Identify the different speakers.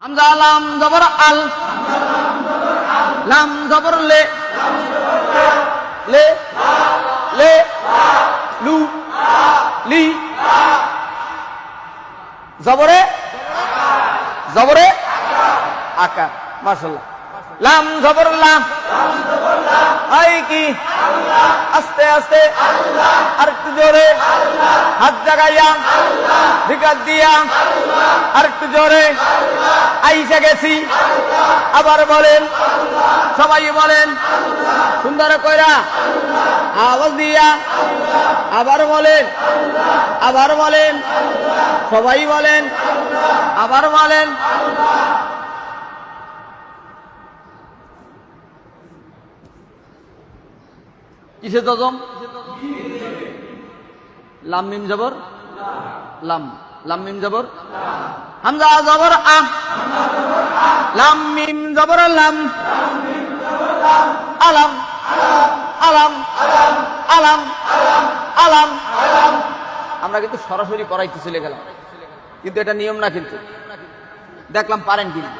Speaker 1: হামজা লাম জবর আল, লাম জবর লে, লে লে লু লি, জবরে জবরে আকার। মাশাআল্লাহ। লাম জবর লাম, আই কি আস্তে আস্তে, আর একটু জোরে, হাত জাগাইয়া, ভিকাত দিয়া, আর একটু জোরে, আইসা গেছি। আবার বলেন, সবাই বলেন সুন্দর কইরা আওয়াজ দিয়া, আবার বলেন, আবার বলেন, সবাই বলেন, আবার বলেন। কিসে তজম? লাম মিম জবর লাম, লাম মিম জবর হামজা জবর আ, লাম মিম জবর লাম, আলাম আলাম আলাম আলাম। আমরা কিন্তু সরাসরি করাইতে চলে গেলাম, কিন্তু এটা নিয়ম না, কিন্তু দেখলাম পারেন কিনা।